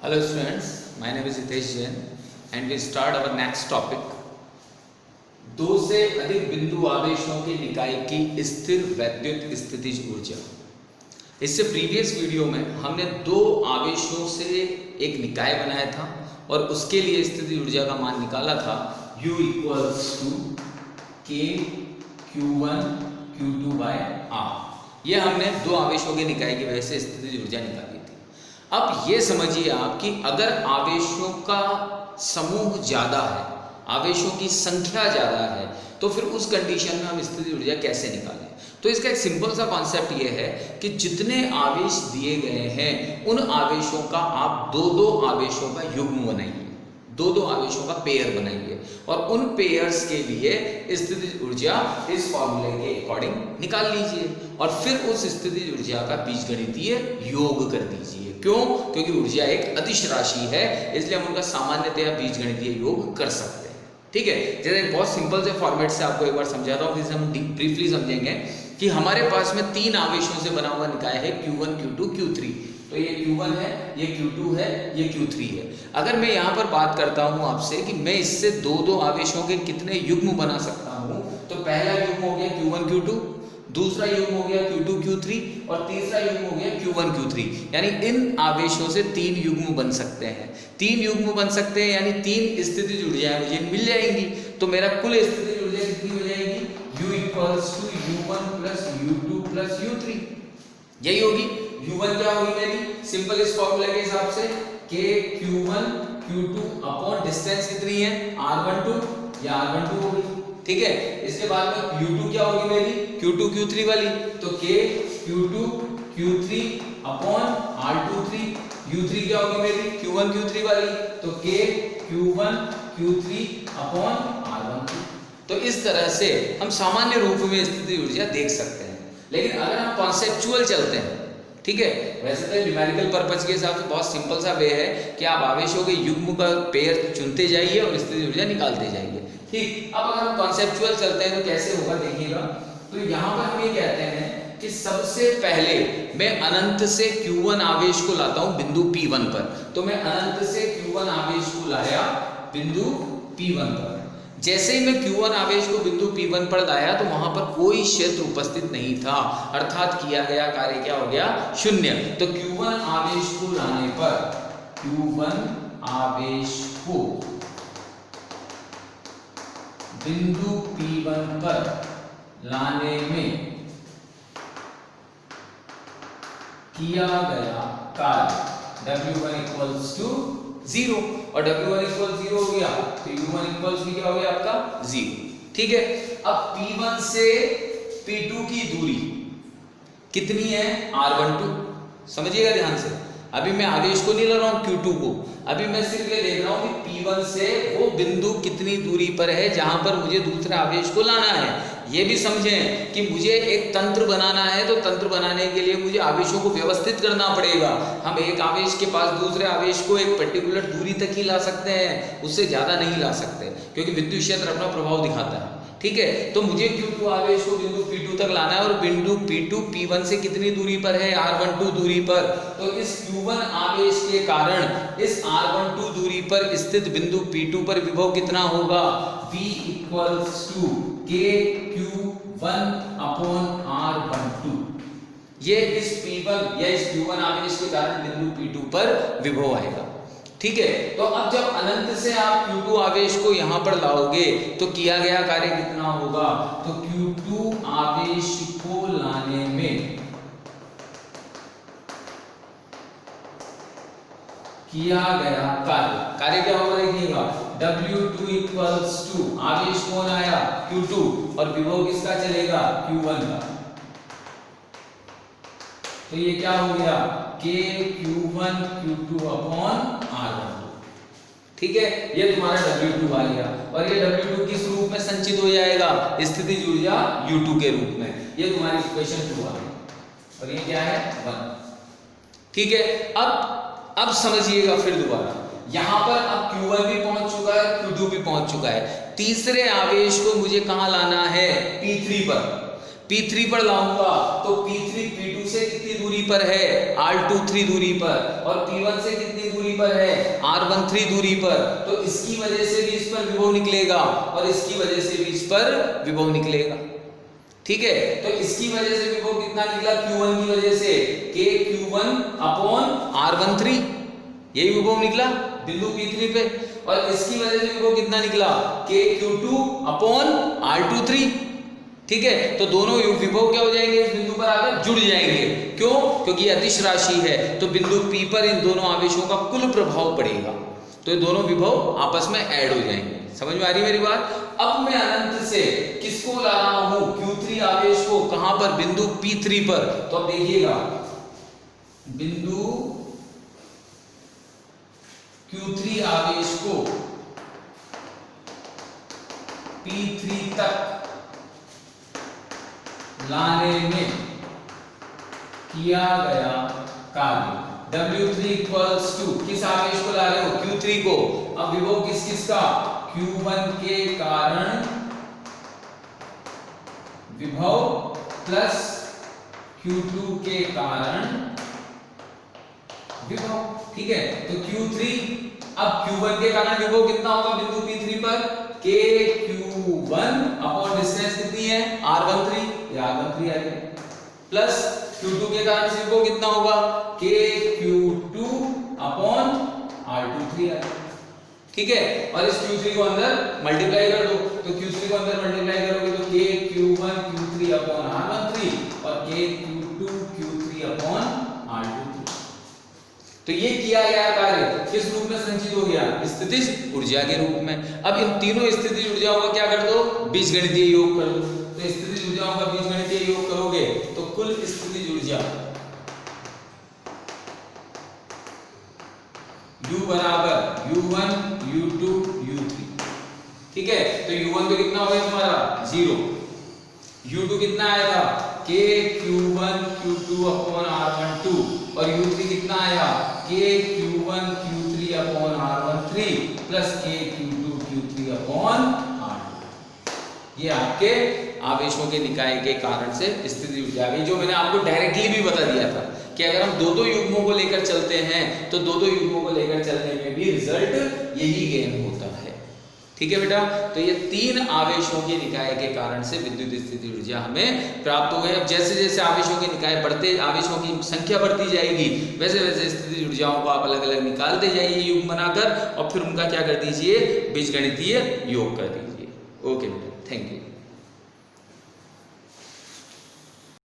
Hello students, my name is Hitesh Jain and we start our next topic. दो से अधिक बिंदु आवेशों के निकाय की स्थिर वैद्युत स्थितिज ऊर्जा। इससे प्रीवियस वीडियो में हमने दो आवेशों से एक निकाय बनाया था और उसके लिए स्थितिज ऊर्जा का मान निकाला था U equals to K Q1 Q2 by R। ये हमने दो आवेशों के निकाय की वजह से स्थितिज ऊर्जा निकाली थी। अब ये समझिए आप कि अगर आवेशों का समूह ज़्यादा है, आवेशों की संख्या ज़्यादा है, तो फिर उस कंडीशन में हम स्थितिज ऊर्जा कैसे निकालें। तो इसका एक सिंपल सा कॉन्सेप्ट ये है कि जितने आवेश दिए गए हैं उन आवेशों का आप दो दो आवेशों का युग्म बनाइए, दो दो आवेशों का पेयर बनाइए और उन पेयर्स के लिए स्थितिज ऊर्जा इस फॉर्मूले के अकॉर्डिंग निकाल लीजिए और फिर उस स्थितिज ऊर्जा का बीजगणितीय योग कर दीजिए। क्यों? क्योंकि ऊर्जा एक अदिश राशि है, इसलिए हम उनका सामान्यतया बीजगणितीय योग कर सकते हैं। ठीक है, जैसे एक बहुत सिंपल से फॉर्मेट से आपको एक बार समझाता हूँ, जिसे हम ब्रीफली समझेंगे कि हमारे पास में तीन आवेशों से बना हुआ निकाय है Q1 Q2 Q3। तो ये Q1 है, ये Q2 है, ये Q3 है। अगर मैं यहाँ पर बात करता हूँ आपसे कि मैं इससे दो दो आवेशों के कितने युग्म बना सकता हूँ, तो पहला युग्म हो गया Q1 Q2, दूसरा युग्म हो गया Q2 Q3 और तीसरा युग्म हो गया Q1 Q3। यानी इन आवेशों से तीन युग्म बन सकते हैं, तीन युग्म बन सकते हैं, यानी तीन स्थितिज ऊर्जाएं मुझे मिल जाएंगी। तो मेरा कुल स्थितिज ऊर्जा कितनी हो जाएगी? U equals to U1 plus U2 plus U3। यही होगी। U1 क्या होगी मेरी? सिंपल इस फॉर्मूले के हिसाब से K Q1 Q2 upon distance कितनी है? R12 या R12 होगी। ठीक है, इसके बाद में U2 क्या होगी मेरी? Q2 Q3 वाली, तो K Q2 Q3 upon R23। U3 क्या होगी मेरी? Q1 Q3 वाली, तो K Q1 Q3 upon R12। तो इस तरह से हम सामान्य रूप में स्थितिज ऊर्जा देख सकते हैं। लेकिन अगर हम कॉन्सेप्चुअल चलते हैं, ठीक है, वैसे तो न्यूमेरिकल पर्पज के हिसाब से बहुत सिंपल सा वे है कि आप आवेशों के युग्म का पेयर चुनते जाइए और स्थितिज ऊर्जा निकालते जाइए। ठीक, अब अगर हम कॉन्सेप्चुअल चलते हैं तो कैसे होगा देखिएगा। तो यहाँ पर हम ये कहते हैं कि सबसे पहले मैं अनंत से Q1 आवेश को लाता हूँ बिंदु P1 पर। तो मैं अनंत से Q1 आवेश को लाया बिंदु P1 पर। जैसे ही मैं Q1 आवेश को बिंदु P1 पर लाया तो वहां पर कोई क्षेत्र उपस्थित नहीं था, अर्थात किया गया कार्य क्या हो गया? शून्य। तो Q1 आवेश को लाने पर, Q1 आवेश को बिंदु P1 पर लाने में किया गया कार्य W1 इक्वल्स टू 0 और W1 इक्वल 0 हो गया तो U1 इक्वल्स भी क्या हो गया आपका? 0। ठीक है, अब P1 से P2 की दूरी कितनी है? R12। समझिएगा ध्यान से, अभी मैं आवेश को नहीं ले रहा हूं Q2 को, अभी मैं सिर्फ ये देख रहा हूं कि P1 से वो बिंदु कितनी दूरी पर है जहां पर मुझे दूसरे आवेश को लाना है। ये भी समझें कि मुझे एक तंत्र बनाना है, तो तंत्र बनाने के लिए मुझे आवेशों को व्यवस्थित करना पड़ेगा। हम एक आवेश के पास दूसरे आवेश को एक पर्टिकुलर दूरी तक ही ला सकते हैं, उससे ज़्यादा नहीं ला सकते, क्योंकि विद्युत क्षेत्र अपना प्रभाव दिखाता है। ठीक है, तो मुझे Q2 आवेश को बिंदु P2 तक लाना है और बिंदु P2 P1 से कितनी दूरी पर है? R12 दूरी पर। तो इस Q1 आवेश के कारण इस R12 दूरी पर स्थित बिंदु P2 पर विभव कितना होगा? V equals to K Q1 upon R12। ये इस P1 या इस Q1 आवेश के कारण बिंदु P2 पर विभव आएगा। ठीक है, तो अब जब अनंत से आप Q2 आवेश को यहां पर लाओगे तो किया गया कार्य कितना होगा? तो Q2 आवेश को लाने में किया गया कार्य क्या होगा देखिएगा? W2 इक्वल्स टू आवेश कौन आया? Q2 और विभव किसका चलेगा? Q1 का। तो ये क्या हो गया? K Q1 Q2 upon R12। ठीक है, ये तुम्हारा W2 आ गया और ये W2 किस रूप में संचित हो जाएगा? स्थितिज ऊर्जा U2 के रूप में। ये तुम्हारी इक्वेशन 2 आ गई और ये क्या है? 1। ठीक है, अब समझिएगा फिर दोबारा, यहां पर अब Q1 भी पहुंच चुका है, Q2 भी पहुंच चुका है। तीसरे आवेश को मुझे कहां लाना है? P3 पर। P3 पर लाऊंगा तो P3 P2 से कितनी दूरी पर है? R23 दूरी पर। और P1 से कितनी दूरी पर है, r13 दूरी पर, तो इसकी वजह से भी इस पर विभव निकलेगा और इसकी वजह से भी इस पर विभव निकलेगा। ठीक है, तो इसकी वजह से विभव कितना निकला, Q1 की वजह से k Q1 अपॉन r13, यही विभव निकला बिंदु P3 पे, और इसकी वजह से विभव कितना निकला, k Q2 अपॉन r23। ठीक है, तो दोनों विभव क्या हो जाएंगे, इस बिंदु पर आकर जुड़ जाएंगे। क्यों? क्योंकि अदिश राशि है, तो बिंदु P पर इन दोनों आवेशों का कुल प्रभाव पड़ेगा, तो ये दोनों विभव आपस में ऐड हो जाएंगे। समझ में आ रही मेरी बात? अब मैं अनंत से किसको ला रहा हूं, Q3 आवेश को, कहां पर, बिंदु P3 पर। तो अब देखिएगा, बिंदु Q3 आवेश को P3 तक लाने में किया गया कार्य W3 इक्वल्स टू, किस आवेश को ला रहे हो, Q3 को। अब विभव किस किस का, Q1 के कारण विभव प्लस Q2 के कारण विभव। ठीक है, तो Q3, अब Q1 के कारण विभव कितना होगा बिंदु P3 पर, k Q1 अपॉन डिस्टेंस कितनी है, r13, ये r13 आ गया, प्लस Q2 के कारण से विभव कितना होगा, k Q2 अपॉन r23 आ गया। ठीक है, और इस Q3 को अंदर मल्टीप्लाई कर दो, तो Q3 को अंदर मल्टीप्लाई करोगे तो k Q1 Q3 upon r13 और k Q2 Q3 upon r23। तो ये किया गया कार्य किस रूप में संचित हो गया, स्थितिज ऊर्जा के रूप में। अब इन तीनों स्थितिज ऊर्जाओं का क्या कर दो, बीजगणितीय योग कर दो। तो स्थितिज ऊर्जाओं का बीजगणितीय योग करोगे तो कुल स्थितिज ऊर्जा U बराबर U1 U2 U3। ठीक है, तो U1 तो कितना हो गया तुम्हारा 0, U2 कितना आया था k Q1 Q2 upon r12 और U3 कितना आया k Q1 Q3 upon r13 plus k Q2 Q3 upon r2। ये आपके आवेशों के निकाय के कारण से स्थिति ऊर्जा आ गई, जो मैंने आपको डायरेक्टली भी बता दिया था कि अगर हम दो युग्मों को लेकर चलते हैं तो दो युग्मों को लेकर चलने में भी रिजल्ट यही गेन होता है। ठीक है बेटा, तो ये तीन आवेशों के निकाय के कारण से विद्युत स्थिति ऊर्जा हमें प्राप्त हो गई। अब जैसे जैसे आवेशों के निकाय बढ़ते, आवेशों की संख्या बढ़ती जाएगी, वैसे वैसे स्थिति ऊर्जाओं को आप अलग अलग निकालते जाइए युग्म बनाकर, और फिर उनका क्या कर दीजिए, बीजगणितीय योग कर दीजिए। ओके बेटा, थैंक यू।